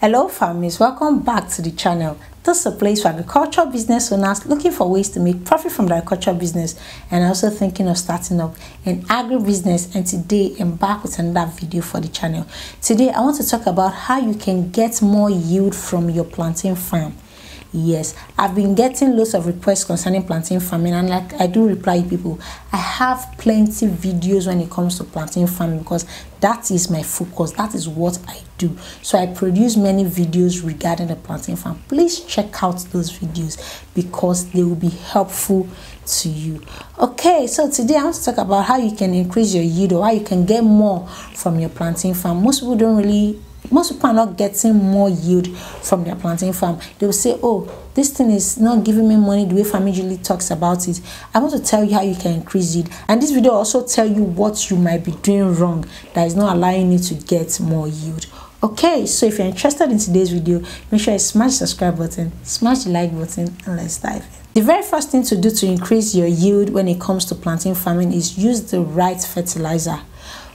Hello families, welcome back to the channel. This is a place for agricultural business owners looking for ways to make profit from their agricultural business and also thinking of starting up an agribusiness. And today I'm back with another video for the channel. Today I want to talk about how you can get more yield from your plantain farm. Yes, I've been getting lots of requests concerning plantain farming, and like I do reply people, I have plenty videos when it comes to plantain farming because that is my focus, that is what I do. So I produce many videos regarding the plantain farm. Please check out those videos because they will be helpful to you. Okay, so today I want to talk about how you can increase your yield or how you can get more from your plantain farm. Most people are not getting more yield from their plantain farm. They will say, oh, this thing is not giving me money the way FANN Juliet talks about it. I want to tell you how you can increase yield, and this video also tell you what you might be doing wrong that is not allowing you to get more yield. Okay, so if you're interested in today's video, make sure you smash the subscribe button, smash the like button, and let's dive in. The very first thing to do to increase your yield when it comes to plantain farming is use the right fertilizer.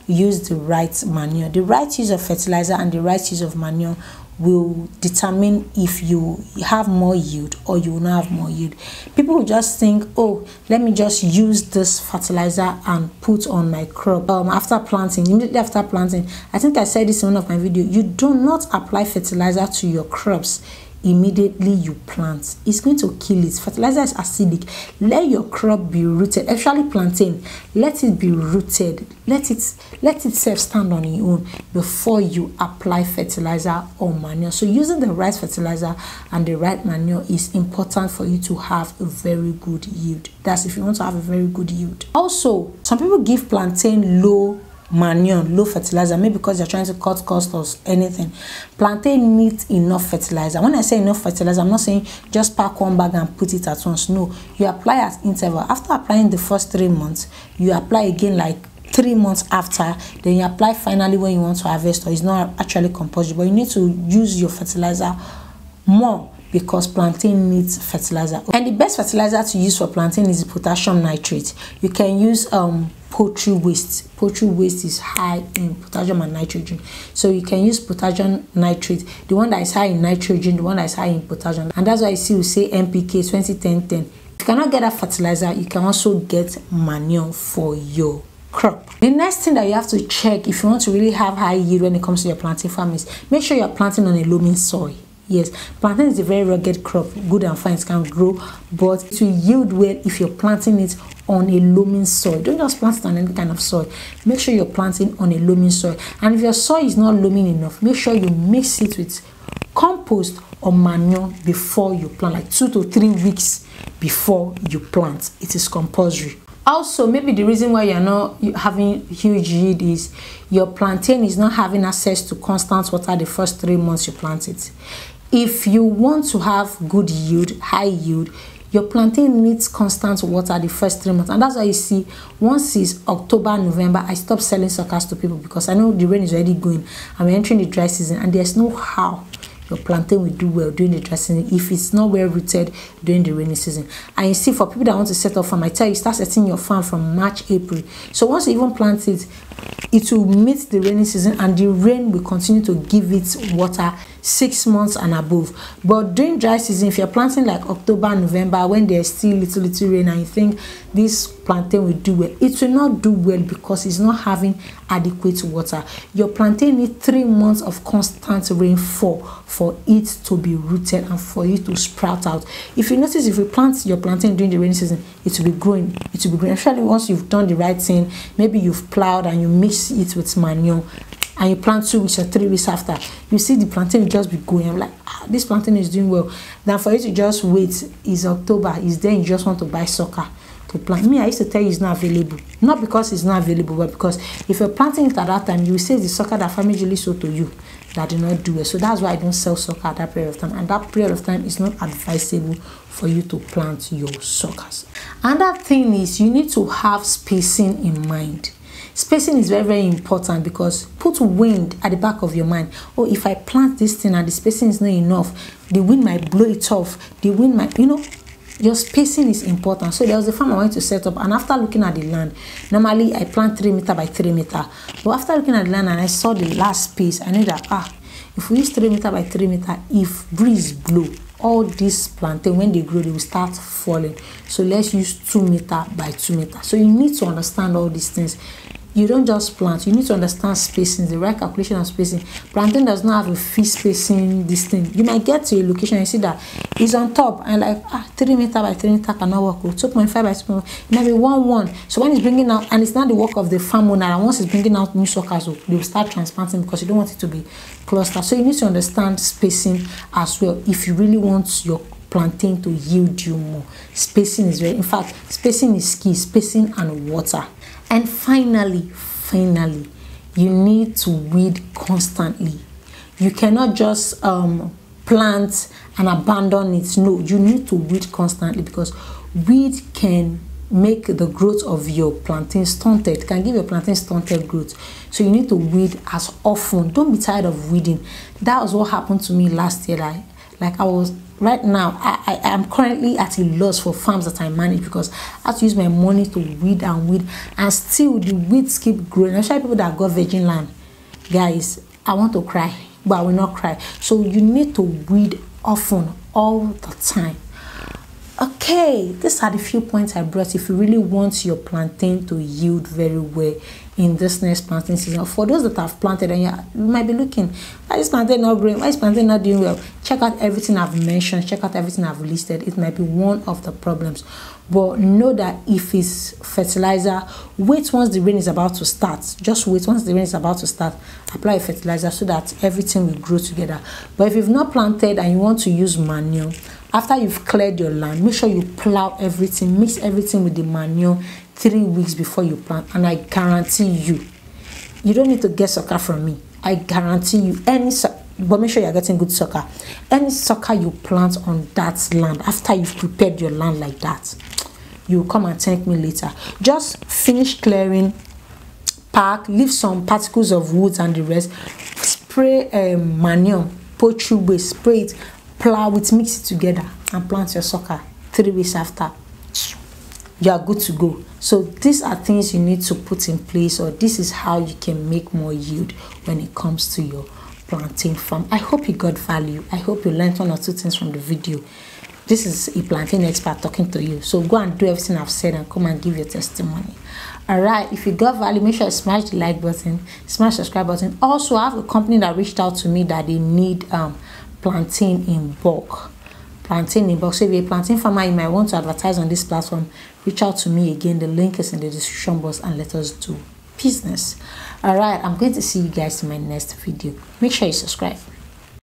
Use the right manure. The right use of fertilizer and the right use of manure will determine if you have more yield or you will not have more yield. People will just think, oh, let me just use this fertilizer and put on my crop after planting, immediately after planting. I think I said this in one of my videos. You do not apply fertilizer to your crops immediately you plant. It's going to kill it. Fertilizer is acidic. Let your crop be rooted, especially plantain. Let it be rooted. Let itself stand on its own before you apply fertilizer or manure. So using the right fertilizer and the right manure is important for you to have a very good yield. That's if you want to have a very good yield. Also, some people give plantain low manure, low fertilizer, maybe because they're trying to cut costs or anything. Plantain needs enough fertilizer. When I say enough fertilizer, I'm not saying just pack one bag and put it at once. No, you apply at interval. After applying the first 3 months, you apply again like 3 months after, then you apply finally when you want to harvest, or it's not actually compulsory, but you need to use your fertilizer more because plantain needs fertilizer. And the best fertilizer to use for plantain is potassium nitrate. You can use poultry waste. Poultry waste is high in potassium and nitrogen, so you can use potassium nitrate, the one that is high in nitrogen, the one that is high in potassium. And that's why you see we say NPK 20-10-10. If you cannot get that fertilizer, you can also get manure for your crop. The next thing that you have to check if you want to really have high yield when it comes to your plantain farm is make sure you're planting on a loaming soil. Yes, plantain is a very rugged crop, good and fine, it can grow, but to yield well if you're planting it on a loaming soil. Don't just plant it on any kind of soil. Make sure you're planting on a loaming soil. And if your soil is not loaming enough, make sure you mix it with compost or manure before you plant, like 2 to 3 weeks before you plant. It is compulsory. Also, maybe the reason why you're not having huge yield is your plantain is not having access to constant water the first 3 months you plant it. If you want to have good yield, high yield, your plantain needs constant water the first 3 months. And that's why you see, once it's October, November, I stop selling suckers to people because I know the rain is already going and we're entering the dry season, and there's no how your plantain will do well during the dry season if it's not well rooted during the rainy season. And you see, for people that want to set up farm, I tell you, start setting your farm from March, April. So once you even plant it, it will meet the rainy season and the rain will continue to give it water 6 months and above. But during dry season, if you're planting like October, November, when there's still little rain and you think this plantain will do well, it will not do well because it's not having adequate water. Your plantain needs 3 months of constant rainfall for it to be rooted and for it to sprout out. If you notice, if you plant your plantain during the rainy season, it will be growing. It will be growing. Especially once you've done the right thing, maybe you've plowed and you mix it with manure, and you plant 2 weeks or 3 weeks after, you see the plantain will just be going. I'm like, this plantain is doing well. Then for you to just wait, is October, is then you just want to buy sucker to plant. Me, I used to tell you it's not available. Not because it's not available, but because if you're planting it at that time, you will say the sucker that FANN Juliet sold to you that did not do it. So that's why I don't sell sucker at that period of time. And that period of time is not advisable for you to plant your suckers. Another thing is you need to have spacing in mind. Spacing is very, very important because put wind at the back of your mind. Oh, if I plant this thing and the spacing is not enough, the wind might blow it off. The wind might, your spacing is important. So there was a farm I went to set up, and after looking at the land, normally I plant 3 meter by 3 meter. But after looking at the land and I saw the last space, I knew that If we use 3 meter by 3 meter, if breeze blow, all this plantain, when they grow, they will start falling. So let's use 2 meter by 2 meter. So you need to understand all these things. You don't just plant, you need to understand spacing, the right calculation of spacing. Plantain does not have a fixed spacing, this thing. You might get to a location and see that it's on top and like 3 meter by 3 meter cannot work. 2.5 by 2.5, it might be 1.1. So when it's bringing out, and it's not the work of the farm owner, and once it's bringing out new suckers, they will start transplanting because you don't want it to be clustered. So you need to understand spacing as well if you really want your plantain to yield you more. Spacing is very, in fact, spacing is key, spacing and water. And finally, you need to weed constantly. You cannot just plant and abandon it. No, you need to weed constantly, because weed can make the growth of your plantain stunted, can give your plantain stunted growth. So you need to weed as often. Don't be tired of weeding. That was what happened to me last year. Right now, I am currently at a loss for farms that I manage, because I have to use my money to weed, and still the weeds keep growing. Especially people that got virgin land. Guys, I want to cry, but I will not cry. So you need to weed often, all the time. Okay, these are the few points I brought if you really want your plantain to yield very well in this next planting season. For those that have planted and you might be looking, why is plantain not growing, why is plantain not doing well? Check out everything I've mentioned, check out everything I've listed. It might be one of the problems, but know that if it's fertilizer, wait once the rain is about to start. Just wait once the rain is about to start, apply a fertilizer so that everything will grow together. But if you've not planted and you want to use manure, after you've cleared your land, make sure you plow everything, mix everything with the manure 3 weeks before you plant. And I guarantee you don't need to get sucker from me. I guarantee you, but make sure you're getting good sucker. Any sucker you plant on that land, after you've prepared your land like that, you will come and thank me later. Just finish clearing, pack, leave some particles of woods and the rest, spray manure, poultry waste, spray it, plow it, mix it together, and plant your sucker. 3 weeks after, you are good to go. So these are things you need to put in place, or this is how you can make more yield when it comes to your plantain farm. I hope you got value. I hope you learned 1 or 2 things from the video. This is a plantain expert talking to you. So go and do everything I've said and come and give your testimony. Alright, if you got value, make sure you smash the like button, smash the subscribe button. Also, I have a company that reached out to me that they need plantain in bulk. Plantain in bulk. So if you're a plantain farmer, you might want to advertise on this platform, reach out to me again. The link is in the description box, and let us do business. Alright, I'm going to see you guys in my next video. Make sure you subscribe.